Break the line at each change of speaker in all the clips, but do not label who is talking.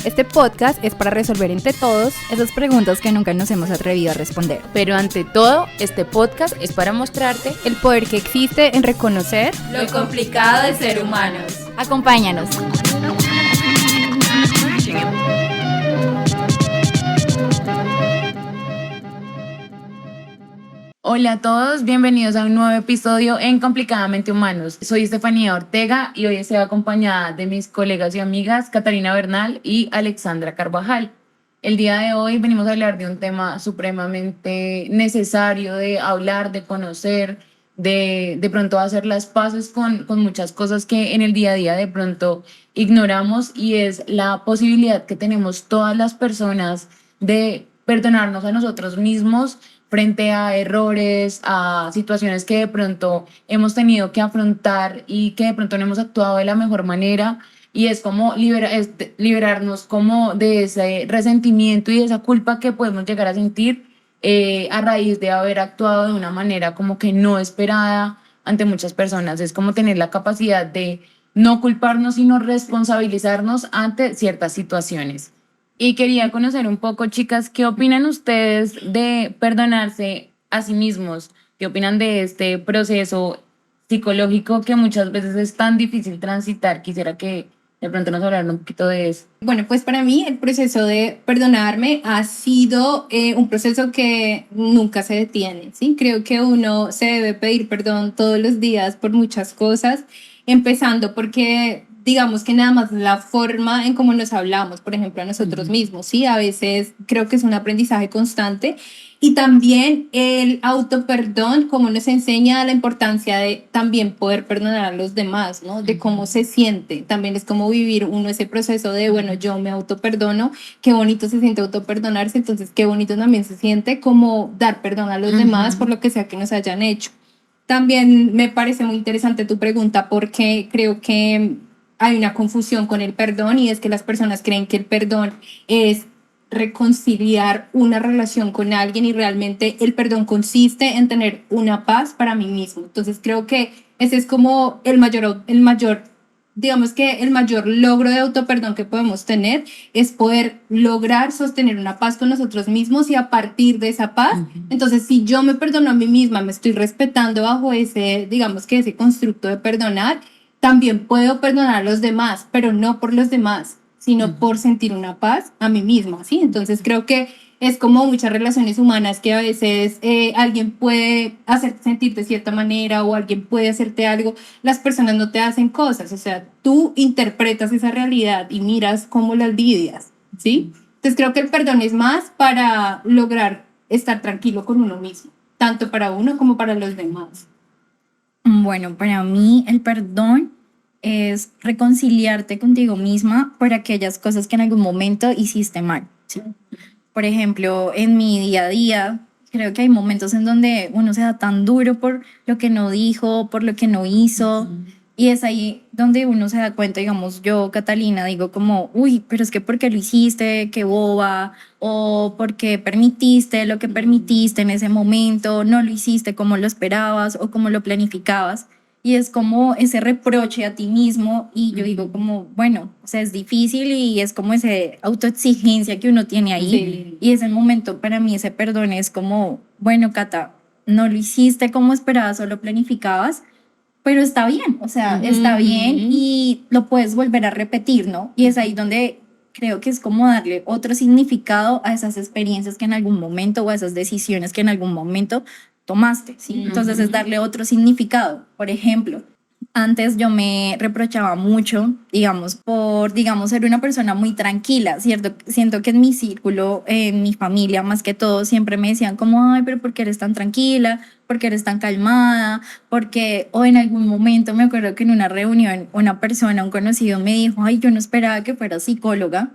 Este podcast es para resolver entre todos esas preguntas que nunca nos hemos atrevido a responder.
Pero ante todo, este podcast es para mostrarte
el poder que existe en reconocer
lo complicado de ser humanos.
Acompáñanos.
Hola a todos, bienvenidos a un nuevo episodio en Complicadamente Humanos. Soy Estefanía Ortega y hoy estoy acompañada de mis colegas y amigas Catarina Bernal y Alexandra Carvajal. El día de hoy venimos a hablar de un tema supremamente necesario de hablar, de conocer, de pronto hacer las paces con muchas cosas que en el día a día de pronto ignoramos, y es la posibilidad que tenemos todas las personas de perdonarnos a nosotros mismos frente a errores, a situaciones que de pronto hemos tenido que afrontar y que de pronto no hemos actuado de la mejor manera. Y es como liberarnos como de ese resentimiento y de esa culpa que podemos llegar a sentir a raíz de haber actuado de una manera como que no esperada ante muchas personas. Es como tener la capacidad de no culparnos, sino responsabilizarnos ante ciertas situaciones. Y quería conocer un poco, chicas, ¿qué opinan ustedes de perdonarse a sí mismos? ¿Qué opinan de este proceso psicológico que muchas veces es tan difícil transitar? Quisiera que de pronto nos hablaran un poquito de eso.
Bueno, pues para mí el proceso de perdonarme ha sido un proceso que nunca se detiene, ¿sí? Creo que uno se debe pedir perdón todos los días por muchas cosas, empezando porque digamos que nada más la forma en cómo nos hablamos, por ejemplo, a nosotros mismos, ¿sí? A veces creo que es un aprendizaje constante, y también el autoperdón, como nos enseña la importancia de también poder perdonar a los demás, ¿no? De cómo se siente, también es como vivir uno ese proceso de, bueno, yo me autoperdono, qué bonito se siente autoperdonarse, entonces qué bonito también se siente como dar perdón a los demás por lo que sea que nos hayan hecho. También me parece muy interesante tu pregunta, porque creo que hay una confusión con el perdón, y es que las personas creen que el perdón es reconciliar una relación con alguien, y realmente el perdón consiste en tener una paz para mí mismo. Entonces creo que ese es como digamos que el mayor logro de autoperdón que podemos tener, es poder lograr sostener una paz con nosotros mismos, y a partir de esa paz, entonces si yo me perdono a mí misma, me estoy respetando bajo ese, digamos que ese constructo de perdonar, también puedo perdonar a los demás, pero no por los demás, sino por sentir una paz a mí misma, ¿sí? Entonces creo que es como muchas relaciones humanas, que a veces alguien puede hacerte sentir de cierta manera, o alguien puede hacerte algo, las personas no te hacen cosas, o sea, tú interpretas esa realidad y miras cómo las lidias, ¿sí? Entonces creo que el perdón es más para lograr estar tranquilo con uno mismo, tanto para uno como para los demás.
Bueno, para mí el perdón es reconciliarte contigo misma por aquellas cosas que en algún momento hiciste mal, ¿sí? Por ejemplo, en mi día a día, creo que hay momentos en donde uno se da tan duro por lo que no dijo, por lo que no hizo, y es ahí donde uno se da cuenta. Digamos, yo, Catalina, digo como, uy, pero es que ¿por qué lo hiciste? Qué boba. O ¿por qué permitiste lo que permitiste en ese momento? No lo hiciste como lo esperabas o como lo planificabas. Y es como ese reproche a ti mismo, y yo digo como, bueno, o sea, es difícil, y es como esa autoexigencia que uno tiene ahí.
Sí.
Y ese momento para mí, ese perdón es como, bueno, Cata, no lo hiciste como esperabas o lo planificabas, pero está bien, o sea, está bien, y lo puedes volver a repetir, ¿no? Y es ahí donde creo que es como darle otro significado a esas experiencias que en algún momento, o a esas decisiones que en algún momento tomaste, ¿sí? Entonces es darle otro significado. Por ejemplo, antes yo me reprochaba mucho, digamos, por, digamos, ser una persona muy tranquila, ¿cierto? Siento que en mi círculo, en mi familia más que todo, siempre me decían como, ay, pero ¿por qué eres tan tranquila? ¿Por qué eres tan calmada? Porque, o en algún momento me acuerdo que en una reunión una persona, un conocido, me dijo, ay, yo no esperaba que fueras psicóloga,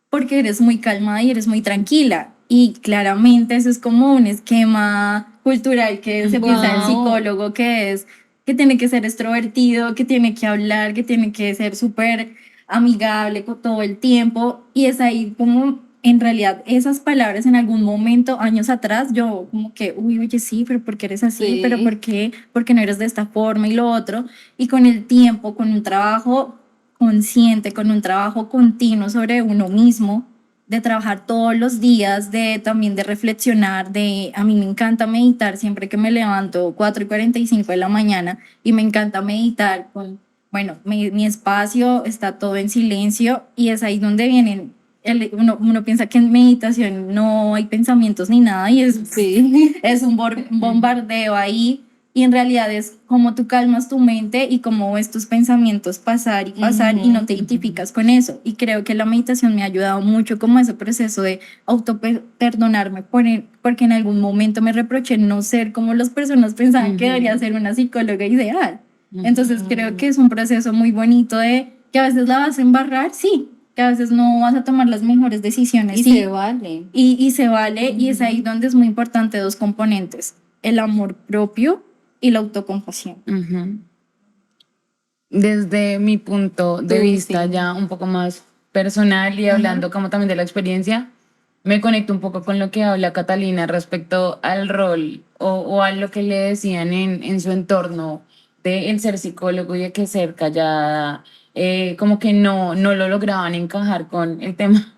porque eres muy calmada y eres muy tranquila. Y claramente eso es como un esquema cultural que se piensa del psicólogo, que es que tiene que ser extrovertido, que tiene que hablar, que tiene que ser súper amigable con todo el tiempo. Y es ahí como, en realidad, esas palabras en algún momento, años atrás, yo como que, uy, oye, sí, pero ¿por qué eres así?
Sí.
¿Pero por qué? ¿Por qué no eres de esta forma y lo otro? Y con el tiempo, con un trabajo, consciente, con un trabajo continuo sobre uno mismo, de trabajar todos los días, de también de reflexionar, a mí me encanta meditar siempre que me levanto 4:45 de la mañana y me encanta meditar bueno, mi espacio está todo en silencio y es ahí donde vienen, uno piensa que en meditación no hay pensamientos ni nada y
Sí.
es un bombardeo ahí y en realidad es como tú calmas tu mente y cómo ves tus pensamientos pasar y pasar y no te identificas con eso. Y creo que la meditación me ha ayudado mucho como ese proceso de auto-perdonarme porque en algún momento me reproché no ser como las personas pensaban que debería ser una psicóloga ideal. Entonces creo que es un proceso muy bonito de que a veces la vas a embarrar, sí, que a veces no vas a tomar las mejores decisiones.
Y
sí,
se vale.
y se vale, y es ahí donde es muy importante dos componentes, el amor propio y la autocompasión.
Desde mi punto de vista
Sí.
ya un poco más personal y hablando como también de la experiencia, me conecto un poco con lo que habla Catalina respecto al rol o a lo que le decían en su entorno de el ser psicólogo y de que ser callada, como que no lo lograban encajar con el tema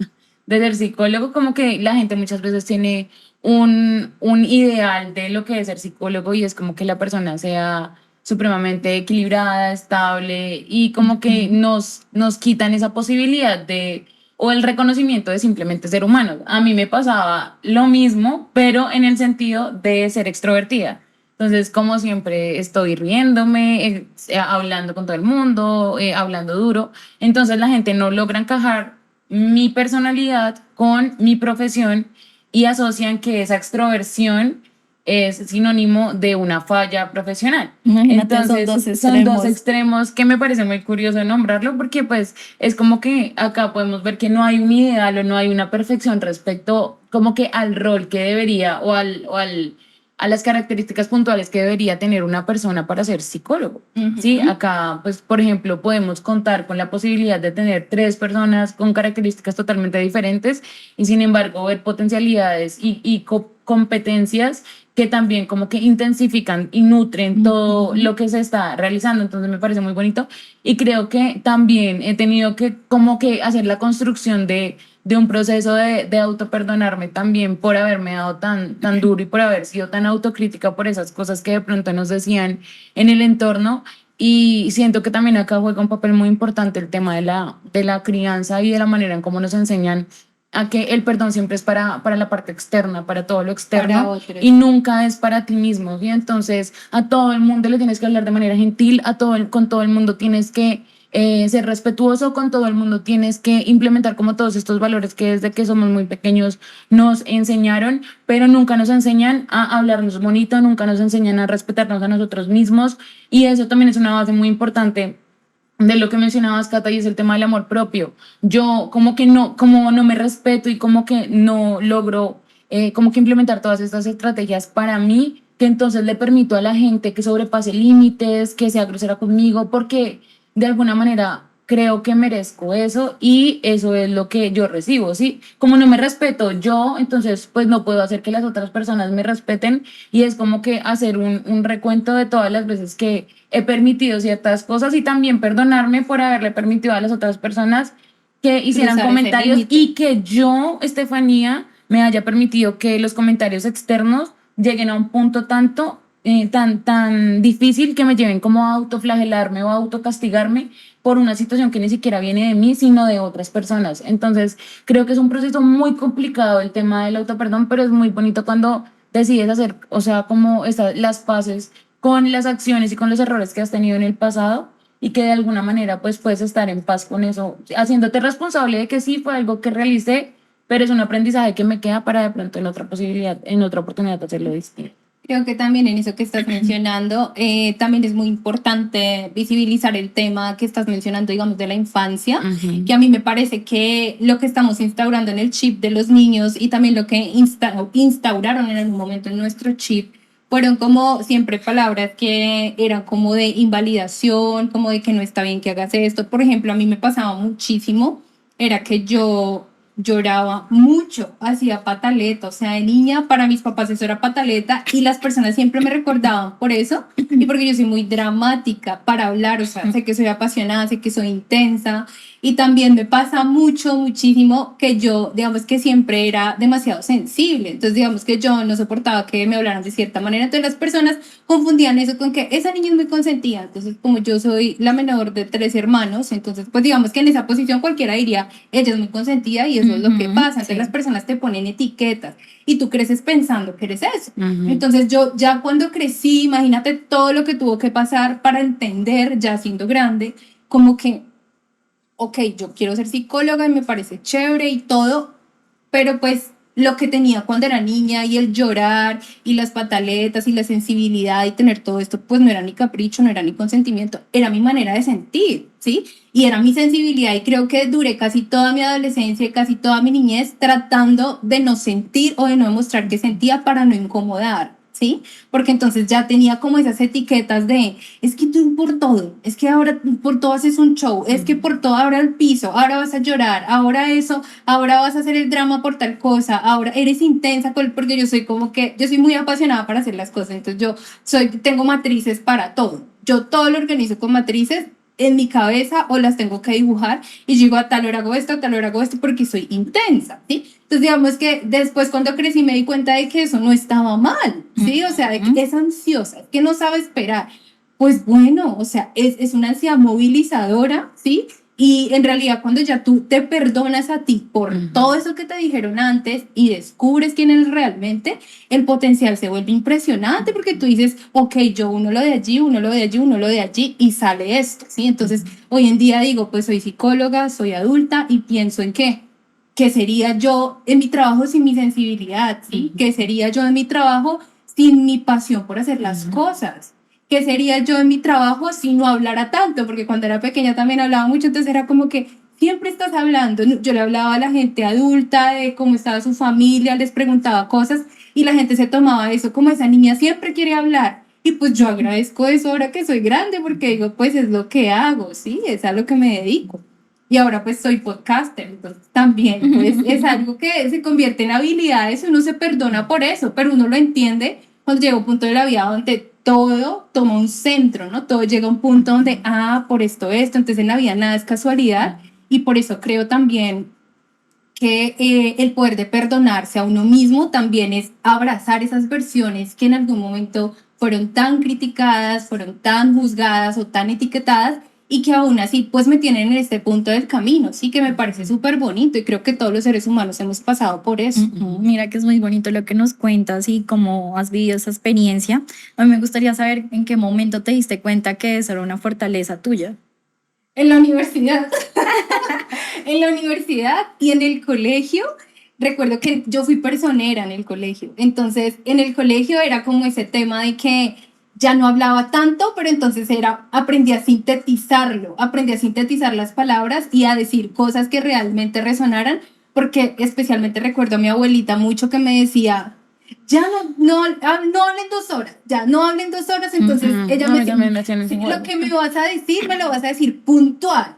de ser psicólogo, como que la gente muchas veces tiene un ideal de lo que es ser psicólogo y es como que la persona sea supremamente equilibrada, estable y como que nos quitan esa posibilidad de o el reconocimiento de simplemente ser humanos. A mí me pasaba lo mismo, pero en el sentido de ser extrovertida. Entonces, como siempre, estoy riéndome, hablando con todo el mundo, hablando duro. Entonces, la gente no logra encajar mi personalidad con mi profesión y asocian que esa extroversión es sinónimo de una falla profesional.
Imagínate,
Entonces, son dos extremos que me parece muy curioso nombrarlo porque pues es como que acá podemos ver que no hay un ideal o no hay una perfección respecto como que al rol que debería a las características puntuales que debería tener una persona para ser psicólogo. Sí, acá, pues, por ejemplo, podemos contar con la posibilidad de tener 3 personas con características totalmente diferentes y, sin embargo, ver potencialidades y competencias que también como que intensifican y nutren todo lo que se está realizando. Entonces, me parece muy bonito y creo que también he tenido que como que hacer la construcción de un proceso de autoperdonarme también por haberme dado tan duro y por haber sido tan autocrítica por esas cosas que de pronto nos decían en el entorno. Y siento que también acá juega un papel muy importante el tema de la crianza y de la manera en cómo nos enseñan a que el perdón siempre es para la parte externa, para todo lo externo y nunca es para ti mismo. Y entonces a todo el mundo le tienes que hablar de manera gentil, con todo el mundo tienes que ser respetuoso, con todo el mundo tienes que implementar como todos estos valores que desde que somos muy pequeños nos enseñaron, pero nunca nos enseñan a hablarnos bonito, nunca nos enseñan a respetarnos a nosotros mismos y eso también es una base muy importante de lo que mencionabas, Cata, y es el tema del amor propio. Yo como no me respeto y como que no logro como que implementar todas estas estrategias para mí, que entonces le permito a la gente que sobrepase límites, que sea grosera conmigo, porque de alguna manera creo que merezco eso y eso es lo que yo recibo, ¿sí? Como no me respeto yo, entonces pues no puedo hacer que las otras personas me respeten y es como que hacer un recuento de todas las veces que he permitido ciertas cosas y también perdonarme por haberle permitido a las otras personas que hicieran
Cruzar ese
comentarios
límite.
y que yo, Estefanía, me haya permitido que los comentarios externos lleguen a un punto tan difícil que me lleven como a autoflagelarme o a autocastigarme por una situación que ni siquiera viene de mí, sino de otras personas. Entonces, creo que es un proceso muy complicado el tema del autoperdón, pero es muy bonito cuando decides hacer, o sea, como las paces con las acciones y con los errores que has tenido en el pasado y que de alguna manera pues puedes estar en paz con eso, haciéndote responsable de que sí fue algo que realicé, pero es un aprendizaje que me queda para de pronto en otra oportunidad hacerlo distinto.
Creo que también en eso que estás mencionando, también es muy importante visibilizar el tema que estás mencionando, digamos, de la infancia, que a mí me parece que lo que estamos instaurando en el chip de los niños y también lo que instauraron en algún momento en nuestro chip, fueron como siempre palabras que eran como de invalidación, como de que no está bien que hagas esto. Por ejemplo, a mí me pasaba muchísimo, era que yo lloraba mucho, hacía pataleta, o sea, de niña para mis papás eso era pataleta y las personas siempre me recordaban por eso y porque yo soy muy dramática para hablar, o sea, sé que soy apasionada, sé que soy intensa y también me pasa muchísimo que yo, digamos que siempre era demasiado sensible, entonces digamos que yo no soportaba que me hablaran de cierta manera, entonces las personas confundían eso con que esa niña es muy consentida, entonces como yo soy la menor de 3 hermanos, entonces pues digamos que en esa posición cualquiera diría, ella es muy consentida y eso es lo que pasa, entonces las personas te ponen etiquetas y tú creces pensando que eres eso. Entonces yo ya cuando crecí, imagínate todo lo que tuvo que pasar para entender, ya siendo grande, como que ok, yo quiero ser psicóloga y me parece chévere y todo, pero pues lo que tenía cuando era niña y el llorar y las pataletas y la sensibilidad y tener todo esto, pues no era ni capricho, no era ni consentimiento, era mi manera de sentir, ¿sí? Y era mi sensibilidad y creo que duré casi toda mi adolescencia y casi toda mi niñez tratando de no sentir o de no demostrar que sentía para no incomodar, ¿sí? Porque entonces ya tenía como esas etiquetas de, es que tú por todo, es que ahora por todo haces un show, es que por todo ahora el piso, ahora vas a llorar, ahora eso, ahora vas a hacer el drama por tal cosa, ahora eres intensa porque yo soy como que, yo soy muy apasionada para hacer las cosas, entonces tengo matrices para todo, yo todo lo organizo con matrices en mi cabeza o las tengo que dibujar y yo digo a tal hora hago esto, a tal hora hago esto porque soy intensa, ¿sí? Entonces digamos que después cuando crecí me di cuenta de que eso no estaba mal, ¿sí? O sea, de que es ansiosa, que no sabe esperar. Pues bueno, o sea, es una ansiedad movilizadora, ¿sí? Y en realidad cuando ya tú te perdonas a ti por todo eso que te dijeron antes y descubres quién eres realmente, el potencial se vuelve impresionante porque tú dices, ok, yo uno lo de allí, uno lo de allí, uno lo de allí y sale esto, ¿sí? Entonces hoy en día digo, pues soy psicóloga, soy adulta y pienso en qué sería yo en mi trabajo sin mi sensibilidad, ¿sí? ¿Qué sería yo en mi trabajo sin mi pasión por hacer las cosas? ¿Qué sería yo en mi trabajo si no hablara tanto? Porque cuando era pequeña también hablaba mucho, entonces era como que siempre estás hablando. Yo le hablaba a la gente adulta de cómo estaba su familia, les preguntaba cosas y la gente se tomaba eso como esa niña siempre quiere hablar. Y pues yo agradezco eso ahora que soy grande porque digo, pues es lo que hago, ¿sí? Es a lo que me dedico. Y ahora pues soy podcaster, entonces también pues es algo que se convierte en habilidades, uno se perdona por eso, pero uno lo entiende cuando llega a un punto de la vida donde todo toma un centro, ¿no? Todo llega a un punto donde, por esto, entonces en la vida nada es casualidad y por eso creo también que el poder de perdonarse a uno mismo también es abrazar esas versiones que en algún momento fueron tan criticadas, fueron tan juzgadas o tan etiquetadas y que aún así pues me tienen en este punto del camino, sí que me parece súper bonito y creo que todos los seres humanos hemos pasado por eso.
Mira que es muy bonito lo que nos cuentas y cómo has vivido esa experiencia. A mí me gustaría saber en qué momento te diste cuenta que eso era una fortaleza tuya.
En la universidad. En la universidad y en el colegio. Recuerdo que yo fui personera en el colegio. Entonces, en el colegio era como ese tema de que ya no hablaba tanto, pero entonces aprendí a sintetizarlo, aprendí a sintetizar las palabras y a decir cosas que realmente resonaran, porque especialmente recuerdo a mi abuelita mucho que me decía, ya no hablen 2 horas, ya no hablen 2 horas, entonces ella me decía, lo que me vas a decir, me lo vas a decir puntual,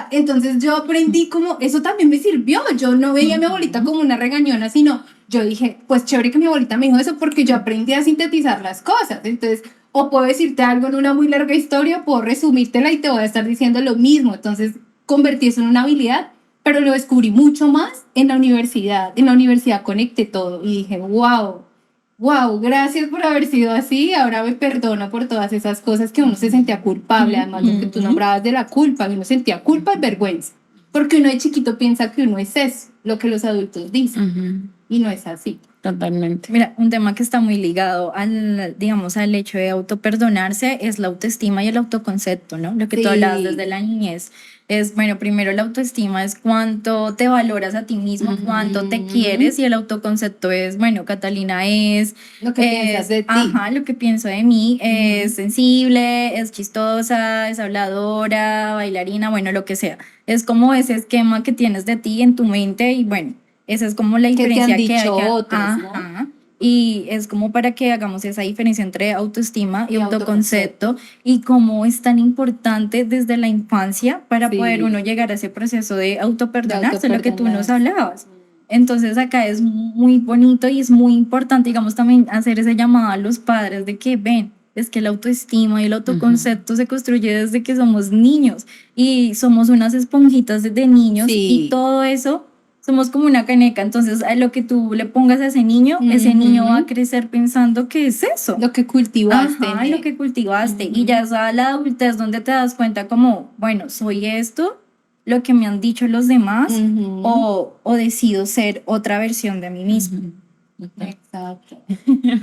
entonces yo aprendí como, eso también me sirvió, yo no veía a mi abuelita como una regañona, sino yo dije, pues chévere que mi abuelita me dijo eso porque yo aprendí a sintetizar las cosas, entonces o puedo decirte algo en una muy larga historia, puedo resumírtela y te voy a estar diciendo lo mismo, entonces convertí eso en una habilidad, pero lo descubrí mucho más en la universidad. En la universidad conecté todo y dije, wow, gracias por haber sido así. Ahora me perdono por todas esas cosas que uno se sentía culpable. Además, lo que tú nombrabas de la culpa, uno sentía culpa y vergüenza. Porque uno de chiquito piensa que uno es eso, lo que los adultos dicen. Y no es así.
Totalmente.
Mira, un tema que está muy ligado al, digamos, al hecho de autoperdonarse es la autoestima y el autoconcepto, ¿no? Lo que tú hablabas desde la niñez. Es, bueno, primero la autoestima es cuánto te valoras a ti mismo, cuánto te quieres, y el autoconcepto es, bueno, Catalina es...
Lo que piensas de ti.
Ajá, lo que pienso de mí, es sensible, es chistosa, es habladora, bailarina, bueno, lo que sea. Es como ese esquema que tienes de ti en tu mente y bueno, esa es como la diferencia
que te han dicho
hay.
otros,
Ajá.
¿no?
y es como para que hagamos esa diferencia entre autoestima y
Y
autoconcepto y cómo es tan importante desde la infancia para
Sí.
poder uno llegar a ese proceso de autoperdonarse, lo que tú nos
autoperdonarse.
hablabas. Entonces acá es muy bonito y es muy importante, digamos, también hacer ese llamado a los padres de que ven, es que la autoestima y el autoconcepto se construye desde que somos niños y somos unas esponjitas de niños
Sí.
y todo eso somos como una caneca. Entonces a lo que tú le pongas a ese niño va a crecer pensando que es eso.
Lo que cultivaste.
Ajá, y lo que cultivaste.
Ujú.
Y ya es a la adultez donde te das cuenta como, bueno, soy esto, lo que me han dicho los demás,
Ujú.
o decido ser otra versión de mí mismo.
Exacto.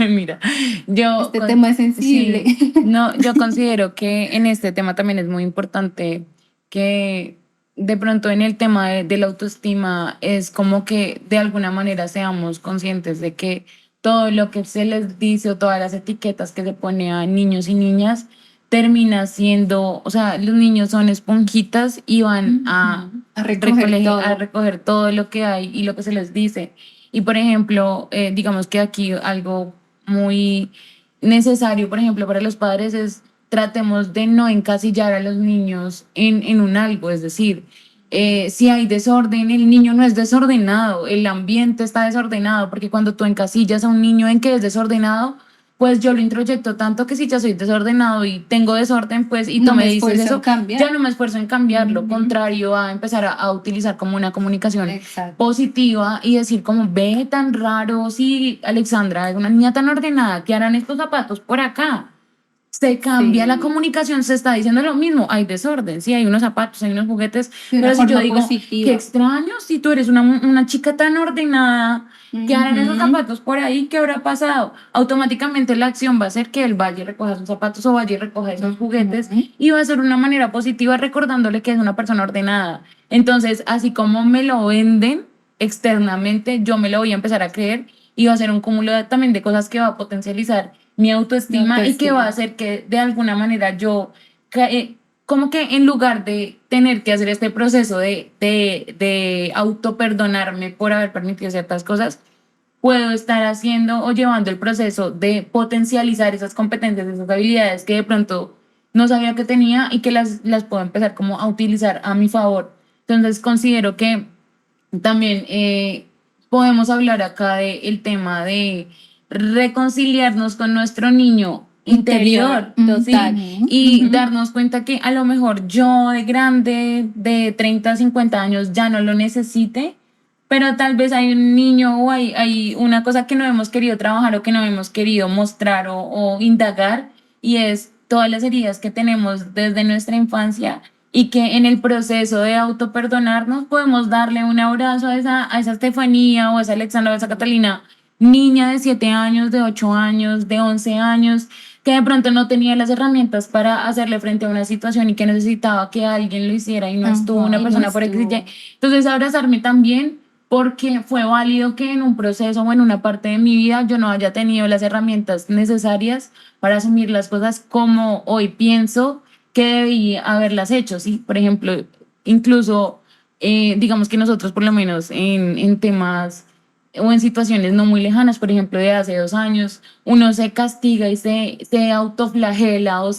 Mira, yo...
Este tema es sensible.
Sí, no, yo considero que en este tema también es muy importante que de pronto en el tema de la autoestima es como que de alguna manera seamos conscientes de que todo lo que se les dice o todas las etiquetas que se pone a niños y niñas termina siendo, o sea, los niños son esponjitas y van a
A recoger todo.
a recoger todo lo que hay y lo que se les dice. Y por ejemplo, digamos que aquí algo muy necesario, por ejemplo, para los padres es tratemos de no encasillar a los niños en un algo, es decir, si hay desorden, el niño no es desordenado, el ambiente está desordenado, porque cuando tú encasillas a un niño en que es desordenado, pues yo lo introyecto tanto que si ya soy desordenado y tengo desorden, pues, y tú
No
me
me
dices
esfuerzo en
eso,
cambiar.
ya no me esfuerzo en cambiarlo, contrario a empezar a utilizar como una comunicación
Exacto.
positiva y decir como, ve tan raro, si Alexandra es una niña tan ordenada, ¿qué harán estos zapatos por acá? Se cambia
Sí.
la comunicación, se está diciendo lo mismo, hay desorden, sí, hay unos zapatos, hay unos juguetes,
De una
pero si yo
forma
digo,
positiva.
qué extraño, si tú eres una chica tan ordenada, ¿qué harán esos
Ujú.
zapatos por ahí? ¿Qué habrá pasado? Automáticamente la acción va a ser que él vaya y recoja sus zapatos o vaya y recoja esos juguetes y va a ser una manera positiva recordándole que es una persona ordenada. Entonces, así como me lo venden externamente, yo me lo voy a empezar a creer y va a ser un cúmulo también de cosas que va a potencializar mi autoestima y que va a hacer que de alguna manera yo como que en lugar de tener que hacer este proceso de autoperdonarme por haber permitido ciertas cosas, puedo estar haciendo o llevando el proceso de potencializar esas competencias, esas habilidades que de pronto no sabía que tenía y que las puedo empezar como a utilizar a mi favor. Entonces considero que también podemos hablar acá del tema de reconciliarnos con nuestro niño interior, ¿sí?
Total.
Y darnos cuenta que a lo mejor yo de grande, de 30 a 50 años, ya no lo necesite, pero tal vez hay un niño o hay una cosa que no hemos querido trabajar o que no hemos querido mostrar o indagar, y es todas las heridas que tenemos desde nuestra infancia y que en el proceso de autoperdonarnos podemos darle un abrazo a esa Estefanía o a esa Alexandra o a esa Catalina, niña de 7 años, de 8 años, de 11 años, que de pronto no tenía las herramientas para hacerle frente a una situación y que necesitaba que alguien lo hiciera y no estuvo una
y no
persona por
estuvo.
X, Y. Entonces abrazarme también porque fue válido que en un proceso o en una parte de mi vida yo no haya tenido las herramientas necesarias para asumir las cosas como hoy pienso que debí haberlas hecho, ¿sí? Por ejemplo, incluso digamos que nosotros por lo menos en temas o en situaciones no muy lejanas, por ejemplo, de hace 2 años, uno se castiga y se autoflagela o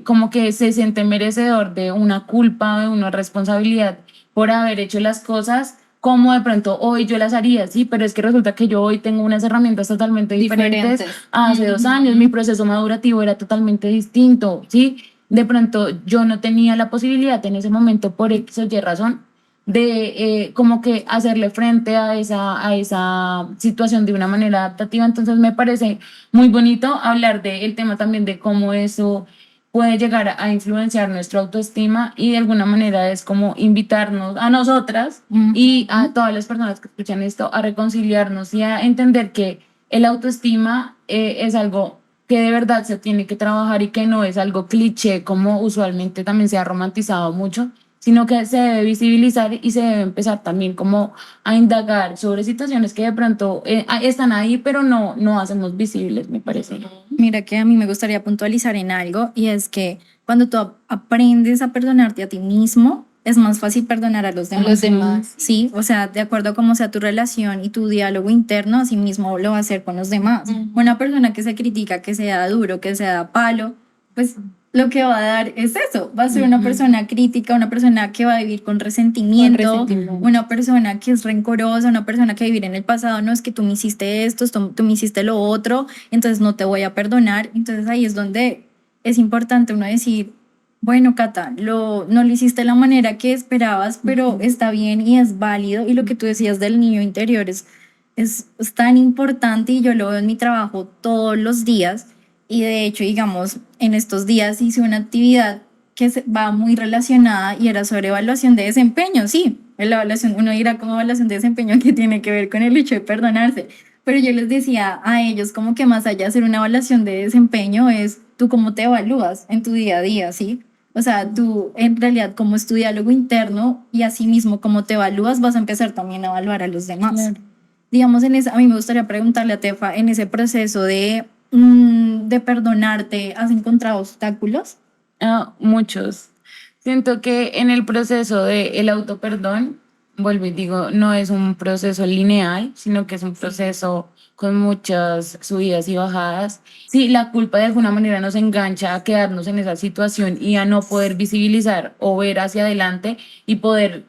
como que se siente merecedor de una culpa o de una responsabilidad por haber hecho las cosas como de pronto hoy yo las haría, sí, pero es que resulta que yo hoy tengo unas herramientas totalmente diferentes a hace 2 años, mi proceso madurativo era totalmente distinto, sí, de pronto yo no tenía la posibilidad en ese momento por X o Y razón de como que hacerle frente a esa situación de una manera adaptativa. Entonces me parece muy bonito hablar del tema también de cómo eso puede llegar a influenciar nuestra autoestima y de alguna manera es como invitarnos a nosotras y a todas las personas que escuchan esto a reconciliarnos y a entender que el autoestima es algo que de verdad se tiene que trabajar y que no es algo cliché como usualmente también se ha romantizado mucho, sino que se debe visibilizar y se debe empezar también como a indagar sobre situaciones que de pronto están ahí, pero no hacemos visibles, me parece.
Mira que a mí me gustaría puntualizar en algo y es que cuando tú aprendes a perdonarte a ti mismo, es más fácil perdonar a los
A
demás.
los demás.
Sí, o sea, de acuerdo a cómo sea tu relación y tu diálogo interno, así mismo lo va a hacer con los demás. Una persona que se critica, que sea duro, que sea palo, pues lo que va a dar es eso, va a ser una persona crítica, una persona que va a vivir con resentimiento, una persona que es rencorosa, una persona que va a vivir en el pasado, no es que tú me hiciste esto, tú me hiciste lo otro, entonces no te voy a perdonar. Entonces ahí es donde es importante uno decir, bueno, Cata, no lo hiciste de la manera que esperabas, pero está bien y es válido. Y lo que tú decías del niño interior es tan importante y yo lo veo en mi trabajo todos los días. Y de hecho, digamos, en estos días hice una actividad que va muy relacionada y era sobre evaluación de desempeño. Sí, la evaluación, uno dirá como evaluación de desempeño que tiene que ver con el hecho de perdonarse. Pero yo les decía a ellos como que más allá de hacer una evaluación de desempeño es tú cómo te evalúas en tu día a día, ¿sí? O sea, tú en realidad cómo es tu diálogo interno y así mismo cómo te evalúas vas a empezar también a evaluar a los demás.
Claro.
Digamos, a mí me gustaría preguntarle a Tefa, en ese proceso de perdonarte, ¿has encontrado obstáculos?
Muchos. Siento que en el proceso de el autoperdón, vuelvo y digo, no es un proceso lineal, sino que es un proceso con muchas subidas y bajadas. Sí, la culpa de alguna manera nos engancha a quedarnos en esa situación y a no poder visibilizar o ver hacia adelante y poder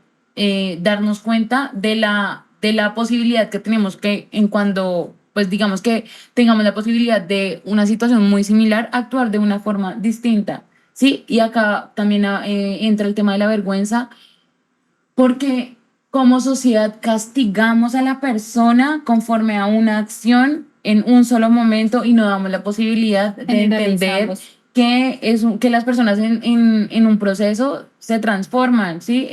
darnos cuenta de la posibilidad que tenemos que en cuando, pues digamos que tengamos la posibilidad de una situación muy similar, actuar de una forma distinta. Sí, y acá también entra el tema de la vergüenza, porque como sociedad castigamos a la persona conforme a una acción en un solo momento y no damos la posibilidad de entender
Generalizamos.
que las personas en un proceso se transforman, ¿sí?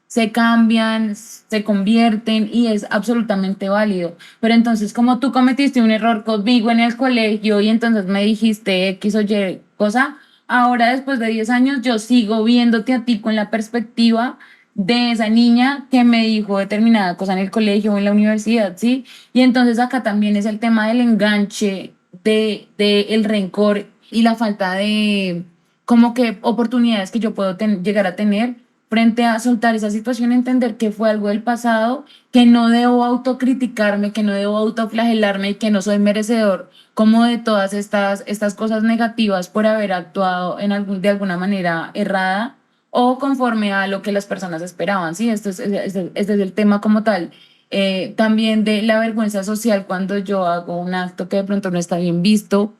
Se cambian, se convierten y es absolutamente válido. Pero entonces, como tú cometiste un error conmigo en el colegio y entonces me dijiste X o Y cosa, ahora después de 10 años yo sigo viéndote a ti con la perspectiva de esa niña que me dijo determinada cosa en el colegio o en la universidad, ¿sí? Y entonces acá también es el tema del enganche, de el rencor y la falta de como que oportunidades que yo puedo llegar a tener frente a soltar esa situación, entender que fue algo del pasado, que no debo autocriticarme, que no debo autoflagelarme y que no soy merecedor como de todas estas cosas negativas por haber actuado de alguna manera errada o conforme a lo que las personas esperaban, ¿sí? Este es el tema como tal. También de la vergüenza social cuando yo hago un acto que de pronto no está bien visto.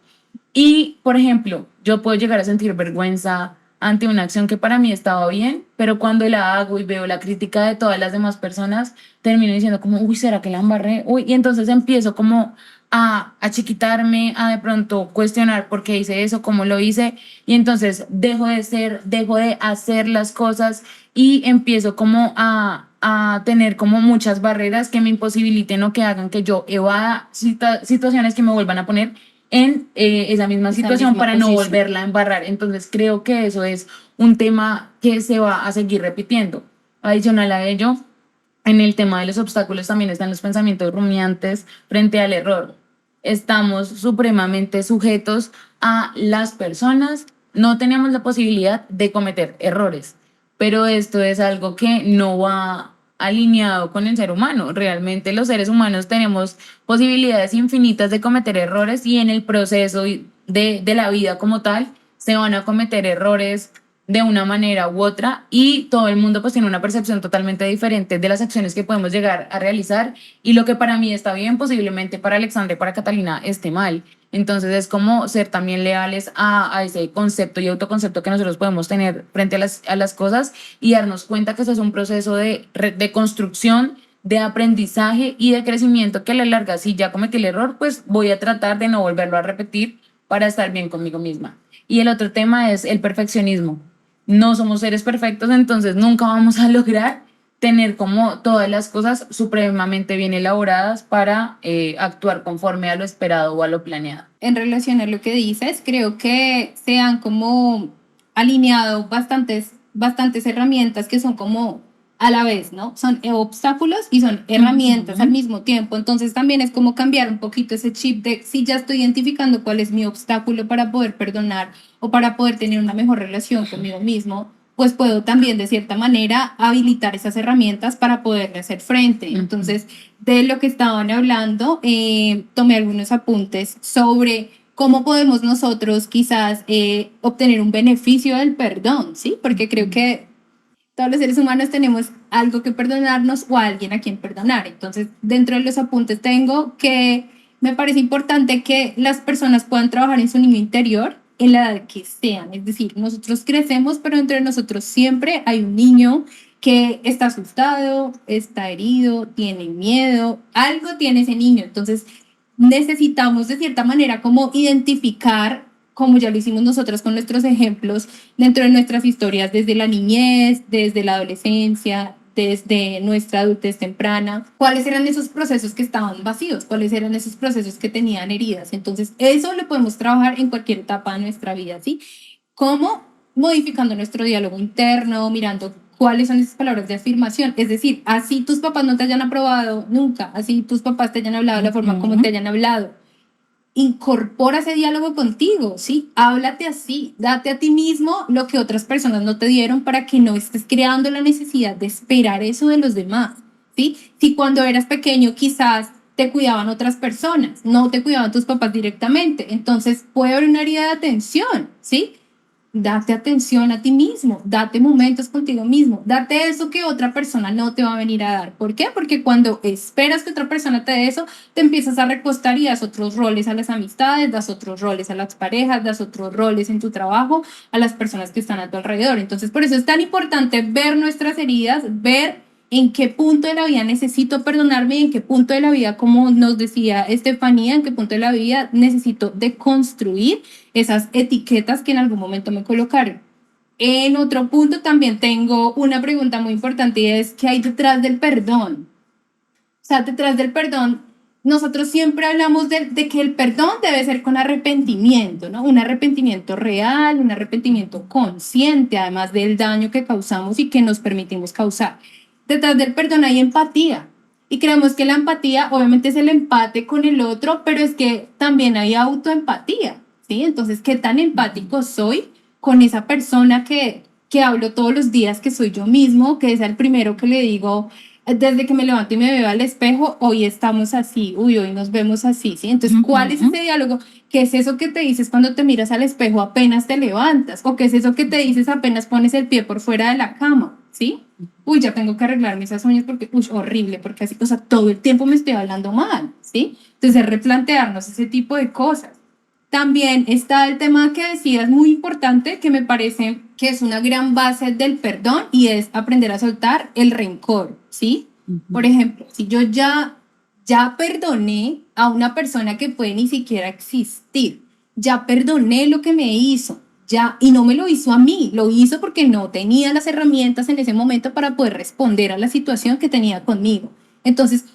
Y, por ejemplo, yo puedo llegar a sentir vergüenza ante una acción que para mí estaba bien, pero cuando la hago y veo la crítica de todas las demás personas, termino diciendo como, uy, ¿será que la embarré? Uy, y entonces empiezo como a chiquitarme, a de pronto cuestionar por qué hice eso, cómo lo hice, y entonces dejo de hacer las cosas y empiezo como a tener como muchas barreras que me imposibiliten o que hagan que yo evada situaciones que me vuelvan a poner en esa misma situación
misma
para no
posición.
volverla a embarrar. Entonces creo que eso es un tema que se va a seguir repitiendo. Adicional a ello, en el tema de los obstáculos también están los pensamientos rumiantes frente al error. Estamos supremamente sujetos a las personas, no tenemos la posibilidad de cometer errores, pero esto es algo que no va alineado con el ser humano. Realmente los seres humanos tenemos posibilidades infinitas de cometer errores y en el proceso de la vida como tal se van a cometer errores de una manera u otra y todo el mundo pues tiene una percepción totalmente diferente de las acciones que podemos llegar a realizar y lo que para mí está bien posiblemente para Alexandra y para Catalina esté mal. Entonces es como ser también leales a ese concepto y autoconcepto que nosotros podemos tener frente a las cosas y darnos cuenta que eso es un proceso de construcción, de aprendizaje y de crecimiento que a la larga, si ya cometí el error, pues voy a tratar de no volverlo a repetir para estar bien conmigo misma. Y el otro tema es el perfeccionismo. No somos seres perfectos, entonces nunca vamos a lograr tener como todas las cosas supremamente bien elaboradas para actuar conforme a lo esperado o a lo planeado.
En relación a lo que dices, creo que se han como alineado bastantes herramientas que son como a la vez, ¿no? Son obstáculos y son herramientas al mismo tiempo. Entonces también es como cambiar un poquito ese chip de si ya estoy identificando cuál es mi obstáculo para poder perdonar o para poder tener una mejor relación conmigo mismo, pues puedo también de cierta manera habilitar esas herramientas para poderle hacer frente. Entonces, de lo que estaban hablando, tomé algunos apuntes sobre cómo podemos nosotros quizás obtener un beneficio del perdón, ¿sí? Porque creo que todos los seres humanos tenemos algo que perdonarnos o a alguien a quien perdonar. Entonces, dentro de los apuntes tengo que me parece importante que las personas puedan trabajar en su niño interior en la edad que sean. Es decir, nosotros crecemos, pero entre nosotros siempre hay un niño que está asustado, está herido, tiene miedo, algo tiene ese niño. Entonces, necesitamos de cierta manera como identificar, como ya lo hicimos nosotros con nuestros ejemplos, dentro de nuestras historias desde la niñez, desde la adolescencia, desde nuestra adultez temprana, cuáles eran esos procesos que estaban vacíos, cuáles eran esos procesos que tenían heridas. Entonces, eso lo podemos trabajar en cualquier etapa de nuestra vida, ¿sí? ¿Cómo? Modificando nuestro diálogo interno, mirando cuáles son esas palabras de afirmación. Es decir, así tus papás no te hayan aprobado nunca, así tus papás te hayan hablado de la forma como te hayan hablado. Incorpora ese diálogo contigo, ¿sí? Háblate así, date a ti mismo lo que otras personas no te dieron para que no estés creando la necesidad de esperar eso de los demás, ¿sí? Si cuando eras pequeño quizás te cuidaban otras personas, no te cuidaban tus papás directamente, entonces puede haber una herida de atención, ¿sí? Date atención a ti mismo, date momentos contigo mismo, date eso que otra persona no te va a venir a dar. ¿Por qué? Porque cuando esperas que otra persona te dé eso, te empiezas a recostar y das otros roles a las amistades, das otros roles a las parejas, das otros roles en tu trabajo, a las personas que están a tu alrededor. Entonces, por eso es tan importante ver nuestras heridas, ver en qué punto de la vida necesito perdonarme y en qué punto de la vida, como nos decía Estefanía, en qué punto de la vida necesito deconstruir esas etiquetas que en algún momento me colocaron. En otro punto también tengo una pregunta muy importante y es, ¿qué hay detrás del perdón? O sea, detrás del perdón, nosotros siempre hablamos de que el perdón debe ser con arrepentimiento, ¿no? Un arrepentimiento real, un arrepentimiento consciente, además del daño que causamos y que nos permitimos causar. Detrás del perdón hay empatía. Y creemos que la empatía obviamente es el empate con el otro, pero es que también hay autoempatía, ¿sí? Entonces, ¿qué tan empático soy con esa persona que hablo todos los días, que soy yo mismo, que es el primero que le digo desde que me levanto y me veo al espejo, hoy estamos así, uy, hoy nos vemos así, ¿sí? Entonces, ¿cuál es ese diálogo? ¿Qué es eso que te dices cuando te miras al espejo apenas te levantas? ¿O qué es eso que te dices apenas pones el pie por fuera de la cama? ¿Sí? Uy, ya tengo que arreglarme esas uñas porque, uy, horrible, porque así, o sea, todo el tiempo me estoy hablando mal, ¿sí? Entonces, replantearnos ese tipo de cosas. También está el tema que decías, muy importante, que me parece que es una gran base del perdón y es aprender a soltar el rencor, ¿sí? Por ejemplo, si yo ya perdoné a una persona que puede ni siquiera existir, ya perdoné lo que me hizo, ya, y no me lo hizo a mí, lo hizo porque no tenía las herramientas en ese momento para poder responder a la situación que tenía conmigo. Entonces,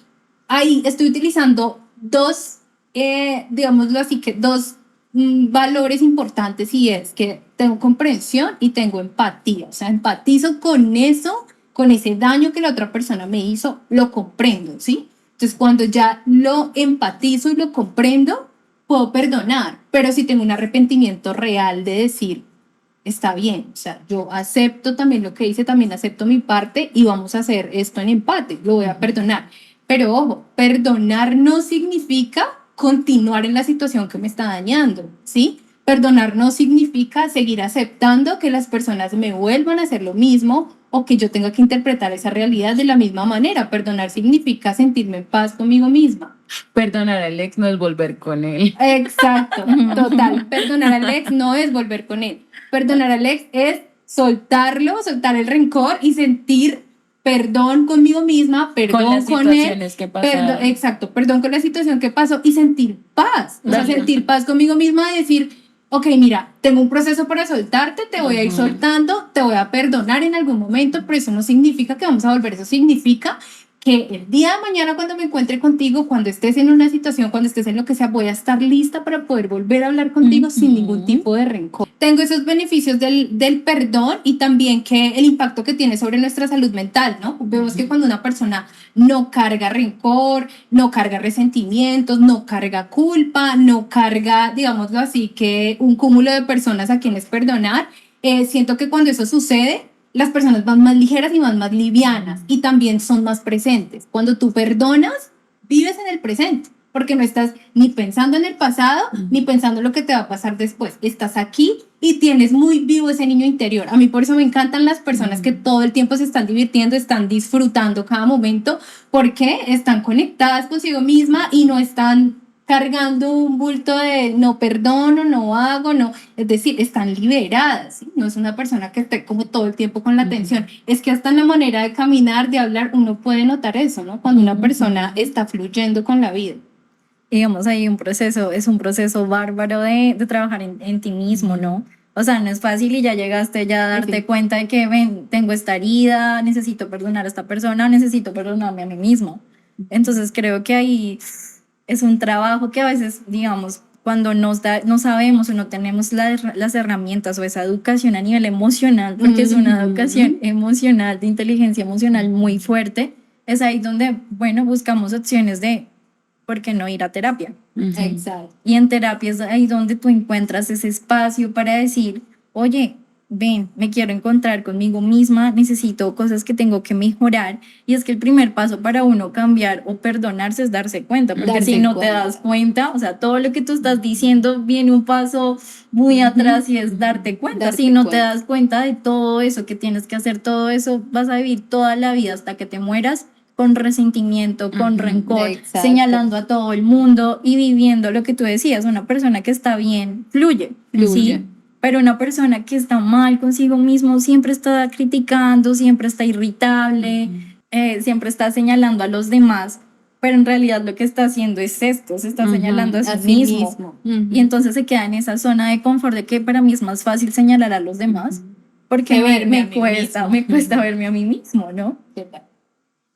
ahí estoy utilizando dos, digámoslo así, que dos valores importantes, y es que tengo comprensión y tengo empatía. O sea, empatizo con eso, con ese daño que la otra persona me hizo, lo comprendo, ¿sí? Entonces, cuando ya lo empatizo y lo comprendo, puedo perdonar, pero si tengo un arrepentimiento real de decir, está bien, o sea, yo acepto también lo que hice, también acepto mi parte y vamos a hacer esto en empate, lo voy a perdonar. Pero ojo, perdonar no significa continuar en la situación que me está dañando, ¿sí? Perdonar no significa seguir aceptando que las personas me vuelvan a hacer lo mismo o que yo tenga que interpretar esa realidad de la misma manera. Perdonar significa sentirme en paz conmigo misma.
Perdonar al ex no es volver con él.
Exacto, total. Perdonar al ex no es volver con él. Perdonar al ex es soltarlo, soltar el rencor y sentir perdón conmigo misma, perdón
Con las
con él.
situaciones que pasaron.
Exacto, perdón con la situación que pasó y sentir paz. O sea, sentir paz conmigo misma y decir, ok, mira, tengo un proceso para soltarte, te voy a ir soltando, te voy a perdonar en algún momento, pero eso no significa que vamos a volver, eso significa que el día de mañana cuando me encuentre contigo, cuando estés en una situación, cuando estés en lo que sea, voy a estar lista para poder volver a hablar contigo sin ningún tipo de rencor. Tengo esos beneficios del perdón y también que el impacto que tiene sobre nuestra salud mental, ¿no? Vemos que cuando una persona no carga rencor, no carga resentimientos, no carga culpa, no carga, digámoslo así, que un cúmulo de personas a quienes perdonar, siento que cuando eso sucede, las personas van más ligeras y van más livianas y también son más presentes. Cuando tú perdonas, vives en el presente, porque no estás ni pensando en el pasado, ni pensando en lo que te va a pasar después. Estás aquí y tienes muy vivo ese niño interior. A mí por eso me encantan las personas que todo el tiempo se están divirtiendo, están disfrutando cada momento, porque están conectadas consigo misma y no están cargando un bulto de no perdono, no hago, no. Es decir, están liberadas, ¿sí? No es una persona que esté como todo el tiempo con la atención. Es que hasta en la manera de caminar, de hablar, uno puede notar eso, ¿no? Cuando una persona está fluyendo con la vida.
Digamos, hay un proceso, es un proceso bárbaro de trabajar en ti mismo, ¿no? O sea, no es fácil y ya llegaste ya a darte cuenta de que, ven, tengo esta herida, necesito perdonar a esta persona, necesito perdonarme a mí mismo. Entonces creo que ahí es un trabajo que a veces, digamos, cuando no sabemos o no tenemos las herramientas o esa educación a nivel emocional, porque es una educación emocional, de inteligencia emocional muy fuerte, es ahí donde, bueno, buscamos opciones de ¿por qué no ir a terapia?
Exacto.
Y en terapia es ahí donde tú encuentras ese espacio para decir, oye, ven, me quiero encontrar conmigo misma, necesito cosas que tengo que mejorar. Y es que el primer paso para uno cambiar o perdonarse es darse cuenta, porque
Darse
si no
cuenta.
te das cuenta, o sea, todo lo que tú estás diciendo viene un paso muy atrás y es darte cuenta.
Darte
Si no te
cuenta.
das cuenta de todo eso, que tienes que hacer todo eso, vas a vivir toda la vida hasta que te mueras con resentimiento, con rencor,
Exacto.
señalando a todo el mundo y viviendo lo que tú decías, una persona que está bien, fluye.
Fluye.
¿sí? Pero una persona que está mal consigo mismo siempre está criticando, siempre está irritable, siempre está señalando a los demás, pero en realidad lo que está haciendo es esto, se está señalando a sí mismo. Y entonces se queda en esa zona de confort de que para mí es más fácil señalar a los demás, porque
Que verme a
me
mí
cuesta,
mismo.
me cuesta verme a mí mismo, ¿no?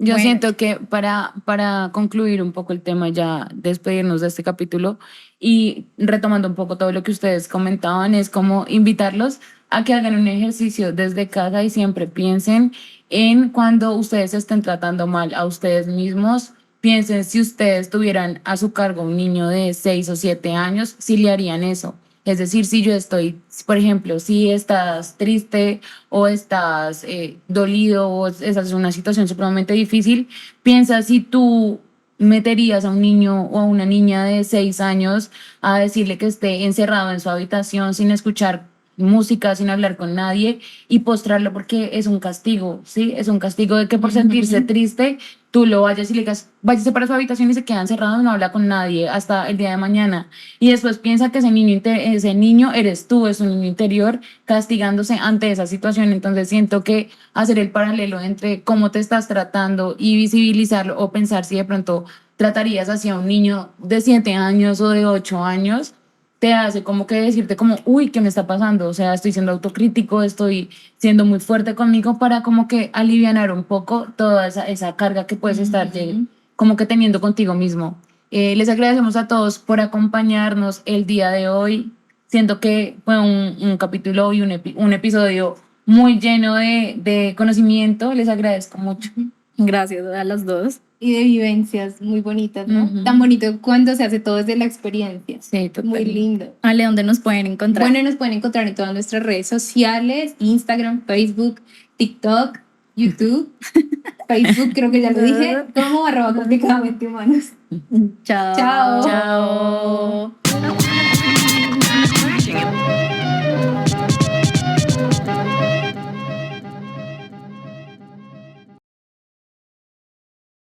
Yo
Bueno.
siento que para concluir un poco el tema, ya despedirnos de este capítulo y retomando un poco todo lo que ustedes comentaban, es como invitarlos a que hagan un ejercicio desde casa y siempre piensen en cuando ustedes estén tratando mal a ustedes mismos. Piensen si ustedes tuvieran a su cargo un niño de 6 o 7 años, si le harían eso. Es decir, si yo estoy, por ejemplo, si estás triste o estás dolido o esa es una situación supremamente difícil, piensa si tú meterías a un niño o a una niña de 6 años a decirle que esté encerrado en su habitación sin escuchar música, sin hablar con nadie y postrarlo porque es un castigo, ¿sí? Es un castigo de que por sentirse triste tú lo vayas y le digas, váyase para su habitación y se queda encerrado y no habla con nadie hasta el día de mañana. Y después piensa que ese niño eres tú, es un niño interior castigándose ante esa situación. Entonces siento que hacer el paralelo entre cómo te estás tratando y visibilizarlo o pensar si de pronto tratarías así a un niño de 7 años o de 8 años, te hace como que decirte como, uy, ¿qué me está pasando? O sea, estoy siendo autocrítico, estoy siendo muy fuerte conmigo para como que alivianar un poco toda esa carga que puedes estar como que teniendo contigo mismo. Les agradecemos a todos por acompañarnos el día de hoy. Siento que fue un capítulo y un episodio muy lleno de conocimiento. Les agradezco mucho.
Gracias a las dos.
Y de vivencias muy bonitas, ¿no?
Ujú.
Tan bonito cuando se hace todo desde la experiencia.
Sí, total.
Muy lindo.
Ale, ¿dónde nos pueden encontrar?
Bueno, nos pueden encontrar en todas nuestras redes sociales, Instagram, Facebook, TikTok, YouTube, Facebook, creo que ya lo dije, como @complicadamente humanos.
Chao.
Chao.
Chao.